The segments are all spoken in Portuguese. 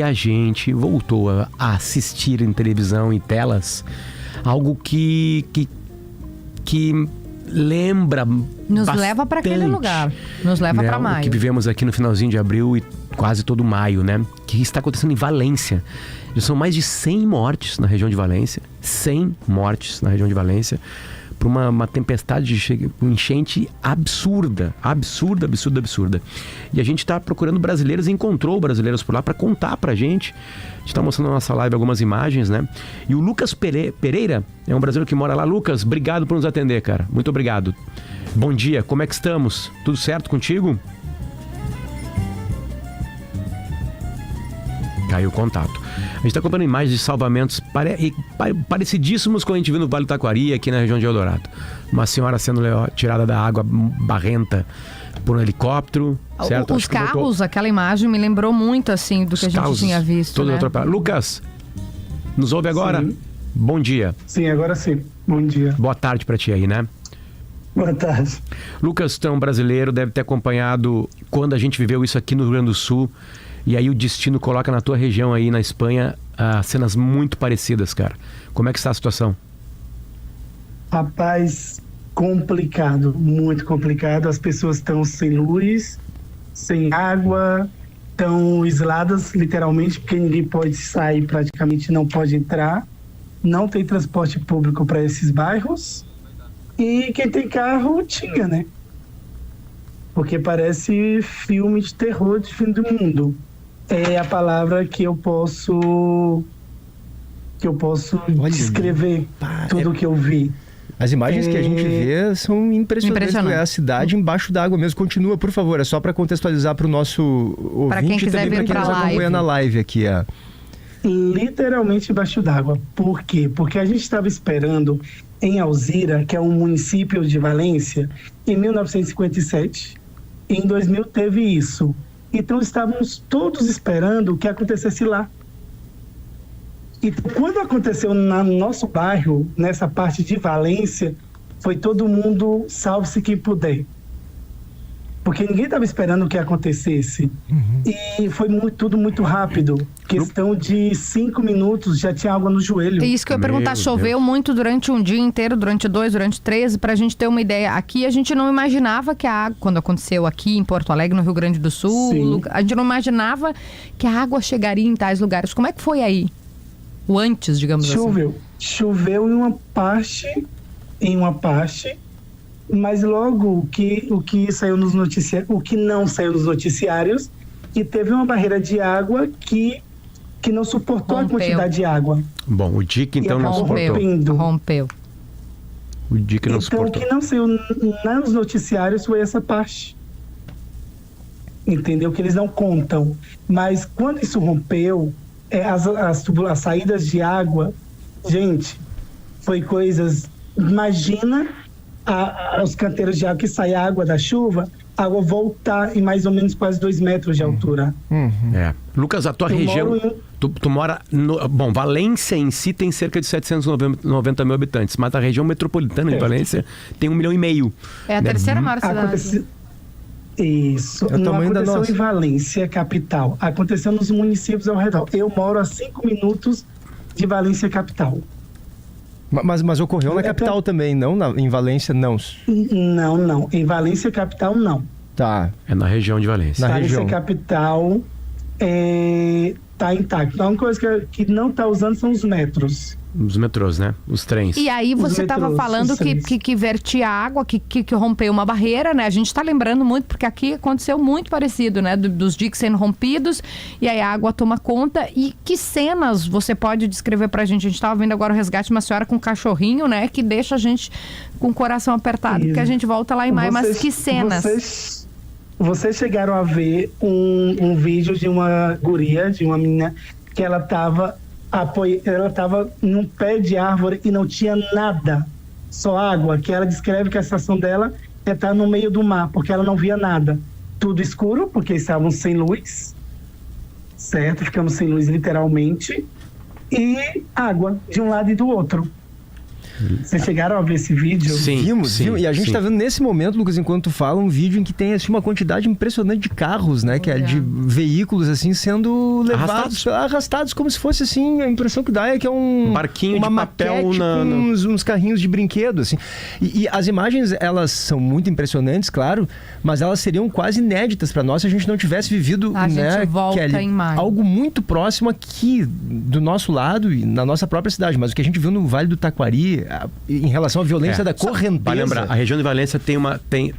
a gente voltou a assistir em televisão e telas algo que lembra nos leva para aquele lugar, nos leva para maio. O que vivemos aqui no finalzinho de abril e quase todo maio, né? Que está acontecendo em Valência. Já são mais de 100 mortes na região de Valência. 100 mortes na região de Valência. Por uma tempestade de enchente absurda. E a gente está procurando brasileiros e encontrou brasileiros por lá para contar pra gente. A gente está mostrando na nossa live algumas imagens, né? E o Lucas Pereira é um brasileiro que mora lá. Lucas, obrigado por nos atender, cara. Muito obrigado. Bom dia, como é que estamos? Tudo certo contigo? Caiu o contato. A gente está comprando imagens de salvamentos parecidíssimos com a gente viu no Vale do Taquari, aqui na região de Eldorado. Uma senhora sendo tirada da água barrenta por um helicóptero, certo? Os carros, aquela imagem me lembrou muito, assim, do que a gente tinha visto, né? Lucas, nos ouve agora? Sim. Bom dia. Sim, agora sim. Bom dia. Boa tarde para ti aí, né? Boa tarde. Lucas, tu é um brasileiro, deve ter acompanhado quando a gente viveu isso aqui no Rio Grande do Sul. E aí o destino coloca na tua região aí na Espanha cenas muito parecidas, cara. Como é que está a situação? Rapaz, complicado, muito complicado. As pessoas estão sem luz, sem água, estão isoladas literalmente, porque ninguém pode sair, praticamente não pode entrar. Não tem transporte público para esses bairros. E quem tem carro tinha, né? Porque parece filme de terror de fim do mundo. É a palavra que eu posso descrever tudo que eu vi. As imagens que a gente vê são impressionantes. É a cidade embaixo d'água mesmo. Continua, por favor. É só para contextualizar para o nosso ouvinte, para quem quiser também para quem nos acompanha na live aqui. Literalmente embaixo d'água. Por quê? Porque a gente estava esperando em Alzira, que é um município de Valência, em 1957. Em 2000 teve isso. Então estávamos todos esperando que acontecesse lá. E quando aconteceu no nosso bairro, nessa parte de Valência, foi todo mundo salve-se quem puder. Porque ninguém estava esperando que acontecesse. E foi tudo muito rápido. Questão de 5 minutos, já tinha água no joelho. É isso que eu ia perguntar. Choveu muito durante um dia inteiro, durante 2, durante 3, pra gente ter uma ideia. Aqui a gente não imaginava que a água, quando aconteceu aqui em Porto Alegre, no Rio Grande do Sul, a gente não imaginava que a água chegaria em tais lugares. Como é que foi aí? O antes, digamos assim. Choveu em uma parte, mas logo o que saiu nos noticiários, o que não saiu nos noticiários, que teve uma barreira de água que não suportou a quantidade de água. Bom, o dique então não suportou. Rompeu. O dique não suportou. Então o que não saiu nos noticiários foi essa parte. Entendeu? Que eles não contam. Mas quando isso rompeu, as saídas de água, gente, foi coisas... Imagina os canteiros de água que sai água da chuva, a água voltar em mais ou menos quase 2 metros de altura. Lucas, a tua região... Tu mora... Bom, Valência em si tem cerca de 790 mil habitantes, mas a região metropolitana de Valência tem 1,5 milhão. É a terceira maior cidade. Isso. Não aconteceu em Valência, capital. Aconteceu nos municípios ao redor. Eu moro a 5 minutos de Valência, capital. Mas ocorreu na capital também, não? Em Valência, não? Não. Em Valência, capital, não. Tá. É na região de Valência. Valência, capital, tá intacto. A única coisa que não tá usando são os metros. Os metrôs, né? Os trens. E aí você estava falando que vertia água, que rompeu uma barreira, né? A gente está lembrando muito, porque aqui aconteceu muito parecido, né? Dos diques sendo rompidos, e aí a água toma conta. E que cenas você pode descrever pra gente? A gente estava vendo agora o resgate de uma senhora com um cachorrinho, né? Que deixa a gente com o coração apertado, porque a gente volta lá em maio. Mas que cenas? Vocês chegaram a ver um vídeo de uma guria, de uma menina, que ela estava num pé de árvore e não tinha nada, só água, que ela descreve que a situação dela é estar no meio do mar, porque ela não via nada. Tudo escuro, porque estavam sem luz, certo? Ficamos sem luz literalmente, e água de um lado e do outro. Vocês chegaram a ver esse vídeo? Sim, Vimos. E a gente está vendo nesse momento, Lucas, enquanto tu fala, um vídeo em que tem assim, uma quantidade impressionante de carros, né? Que é de veículos assim sendo levados, arrastados como se fosse assim, a impressão que dá é que é um barquinho de papel com uns carrinhos de brinquedo, assim. E as imagens, elas são muito impressionantes, claro, mas elas seriam quase inéditas para nós se a gente não tivesse vivido, a gente volta Kelly, em maio. algo muito próximo aqui do nosso lado e na nossa própria cidade, mas o que a gente viu no Vale do Taquari em relação à violência da correnteza. Vai lembrar, a região de Valência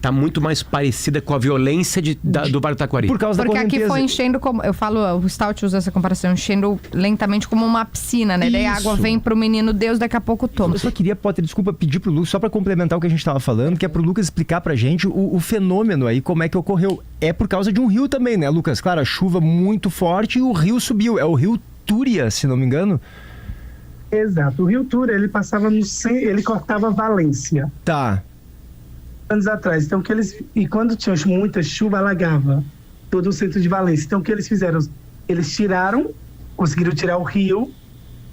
tá muito mais parecida com a violência do Vale do Taquari. Por causa Porque da correnteza. aqui foi enchendo, como eu falo, o Stout usa essa comparação, enchendo lentamente como uma piscina, né? Daí a água vem pro menino Deus, daqui a pouco toma. Eu só queria, Potter, desculpa, pedir pro Lucas, só para complementar o que a gente estava falando, que é pro Lucas explicar pra gente o fenômeno aí, como é que ocorreu. É por causa de um rio também, né, Lucas? Claro, a chuva muito forte e o rio subiu. É o rio Túria, se não me engano. Exato. O rio Túria, ele passava ele cortava Valência. Tá. Anos atrás. Então, e quando tinha muita chuva, alagava todo o centro de Valência. Então, o que eles fizeram? Eles conseguiram tirar o rio,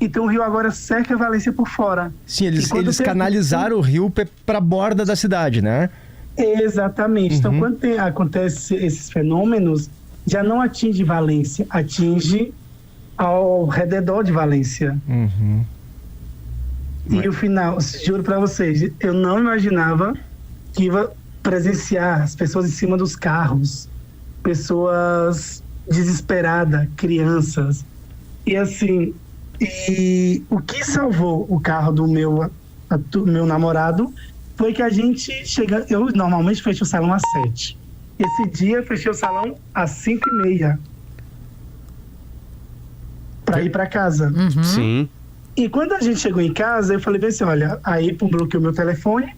então o rio agora cerca a Valência por fora. Sim, eles canalizaram o rio para a borda da cidade, né? Exatamente. Então, quando acontece esses fenômenos, já não atinge Valência, atinge ao redor de Valência. E o final, juro para vocês, eu não imaginava que ia presenciar as pessoas em cima dos carros, pessoas desesperadas, crianças. E assim, o que salvou o carro do meu namorado foi que a gente chega. Eu normalmente fecho o salão às 7. Esse dia fechei o salão às 5:30 para ir para casa. Sim. E quando a gente chegou em casa, eu falei assim, olha, aí bloqueou meu telefone.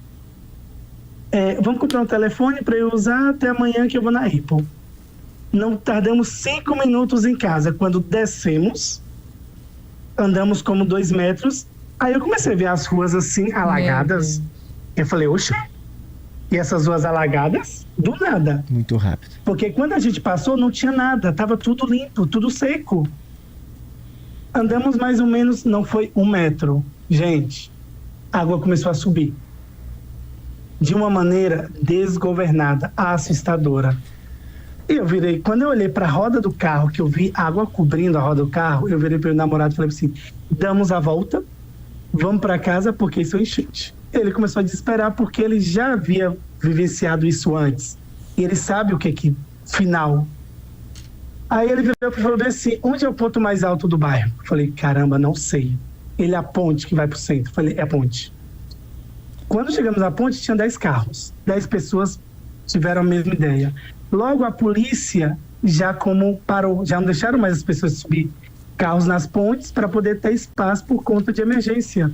Vamos comprar um telefone para eu usar até amanhã que eu vou na Apple. Não tardamos 5 minutos em casa. Quando descemos, andamos como 2 metros. Aí eu comecei a ver as ruas assim, alagadas. Eu falei, oxe, e essas ruas alagadas? Do nada. Muito rápido. Porque quando a gente passou, não tinha nada. Tava tudo limpo, tudo seco. Andamos mais ou menos, não foi 1 metro. Gente, a água começou a subir. De uma maneira desgovernada, assustadora. E quando eu olhei para a roda do carro, que eu vi água cobrindo a roda do carro, eu virei para o meu namorado e falei assim, damos a volta, vamos para casa porque isso é enchente. Ele começou a desesperar porque ele já havia vivenciado isso antes. E ele sabe o que final. Aí ele virou e falou assim, onde é o ponto mais alto do bairro? Eu falei, caramba, não sei. Ele é a ponte que vai para o centro. Eu falei, é a ponte. Quando chegamos à ponte, tinha 10 carros. 10 pessoas tiveram a mesma ideia. Logo, a polícia já parou, já não deixaram mais as pessoas subir carros nas pontes para poder ter espaço por conta de emergência.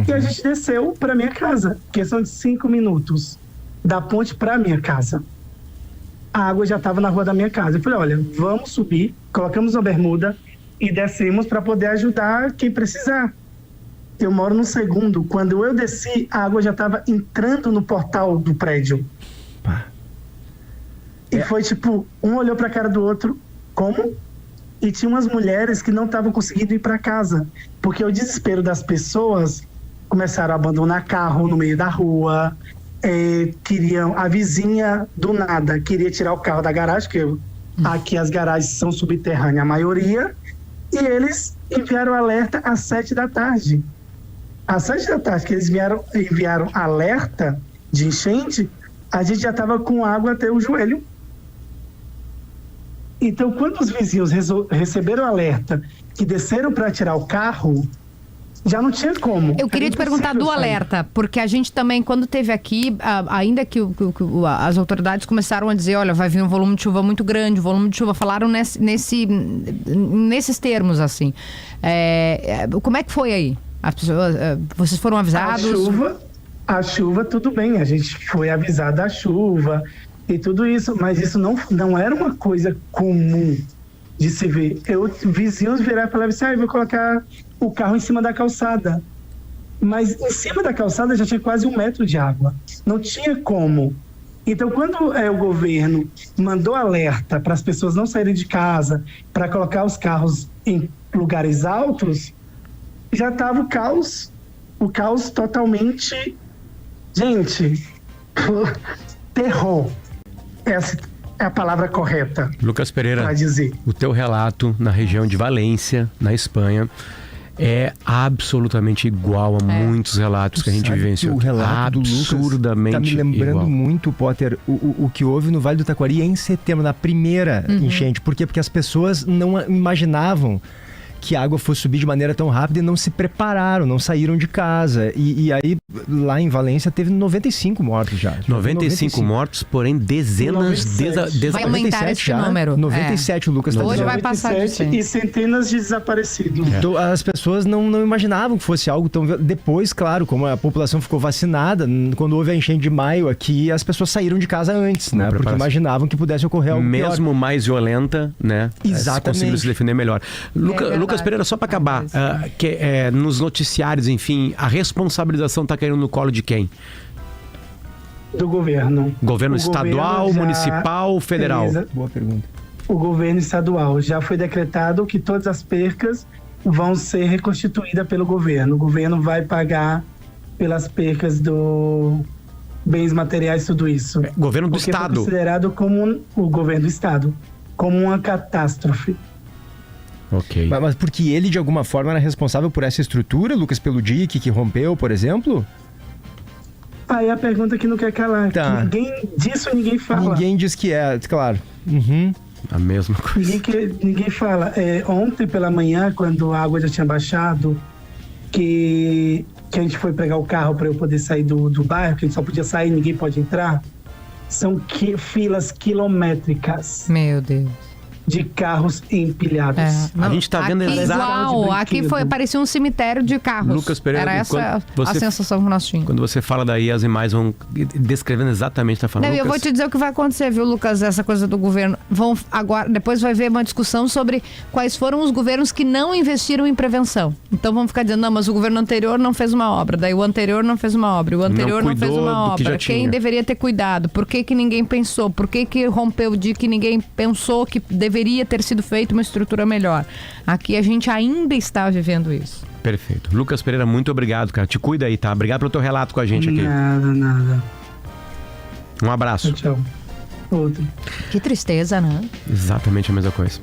E a gente desceu para minha casa, questão de 5 minutos, da ponte para minha casa. A água já estava na rua da minha casa. Eu falei, olha, vamos subir, colocamos uma bermuda e descemos para poder ajudar quem precisar. Eu moro no segundo. Quando eu desci, a água já estava entrando no portal do prédio. E foi tipo, um olhou para a cara do outro, como? E tinha umas mulheres que não estavam conseguindo ir para casa, porque o desespero das pessoas começaram a abandonar carro no meio da rua, a vizinha do nada queria tirar o carro da garagem, porque aqui as garagens são subterrâneas, a maioria, e eles enviaram alerta às 7 da tarde. Às 7 da tarde que eles enviaram alerta de enchente, a gente já estava com água até o joelho. Então, quando os vizinhos receberam alerta que desceram para tirar o carro, já não tinha como. Eu queria te perguntar do alerta, porque a gente também, quando teve aqui, ainda que as autoridades começaram a dizer, olha, vai vir um volume de chuva muito grande, falaram nesses termos, assim. Como é que foi aí? As pessoas, vocês foram avisados? A chuva, tudo bem, a gente foi avisado da chuva e tudo isso, mas isso não era uma coisa comum de se ver. Vizinhos viraram e falaram assim, eu vou colocar o carro em cima da calçada. Mas em cima da calçada já tinha quase 1 metro de água. Não tinha como. Então, quando o governo mandou alerta para as pessoas não saírem de casa, para colocar os carros em lugares altos, já estava o caos. O caos totalmente... Gente, terror. Essa é a palavra correta Lucas Pereira, para dizer. o teu relato na região de Valência, na Espanha, é absolutamente igual a muitos relatos que a gente Sabe vivenciou. que o relato do Lucas absurdamente tá me lembrando igual. muito, Potter, o que houve no Vale do Taquari em setembro, na primeira enchente. Por quê? Porque as pessoas não imaginavam que a água fosse subir de maneira tão rápida e não se prepararam, não saíram de casa. E aí, lá em Valência, teve 95 mortos já. 95 mortos, porém dezenas 97. Vai aumentar esse número. 97 o Lucas está Hoje dizendo. vai passar de 97 e centenas de desaparecidos. Então, as pessoas não imaginavam que fosse algo tão... Depois, claro, como a população ficou vacinada, quando houve a enchente de maio aqui, as pessoas saíram de casa antes, né? Porque preparação. imaginavam que pudesse ocorrer algo pior. Mesmo mais violenta, né? Exatamente. Conseguiram se defender melhor. verdade. Lucas Pereira, só para acabar, nos noticiários, enfim, a responsabilização está caindo no colo de quem? Do governo. Governo O estadual, governo já municipal, federal? fez Boa pergunta. O governo estadual já foi decretado que todas as percas vão ser reconstituídas pelo governo. O governo vai pagar pelas percas do bens materiais, tudo isso. Governo do Porque foi estado. considerado como o governo do estado, como uma catástrofe. Ok. Mas porque ele, de alguma forma, era responsável por essa estrutura, Lucas, pelo dique que rompeu, por exemplo? Aí a pergunta que não quer calar. Tá. Ninguém fala. Ninguém diz que é, claro. Uhum. A mesma coisa. Ninguém fala. Ontem pela manhã, quando a água já tinha baixado, que a gente foi pegar o carro para eu poder sair do bairro, que a gente só podia sair, ninguém pode entrar, são filas quilométricas Meu Deus. de carros empilhados. A gente tá vendo aqui exatamente igual, aqui parecia um cemitério de carros. Lucas Pereira, era essa quando a você- sensação que nós tínhamos. Quando você fala daí, as imagens vão descrevendo exatamente, tá falando. Não, eu Lucas, vou te dizer o que vai acontecer, viu, Lucas? Essa coisa do governo. Depois vai haver uma discussão sobre quais foram os governos que não investiram em prevenção. Então vamos ficar dizendo, não, mas o governo anterior não fez uma obra, daí o anterior não fez uma obra, o anterior não fez cuidou uma do que já obra. Quem tinha. deveria ter cuidado? Por que ninguém pensou? Por que rompeu o dique que ninguém pensou que deveria ter sido feito uma estrutura melhor? Aqui a gente ainda está vivendo isso. Perfeito. Lucas Pereira, muito obrigado, cara. Te cuida aí, tá? Obrigado pelo teu relato com a gente aqui. Nada. Um abraço. Tchau. Outro. Que tristeza, né? Exatamente a mesma coisa.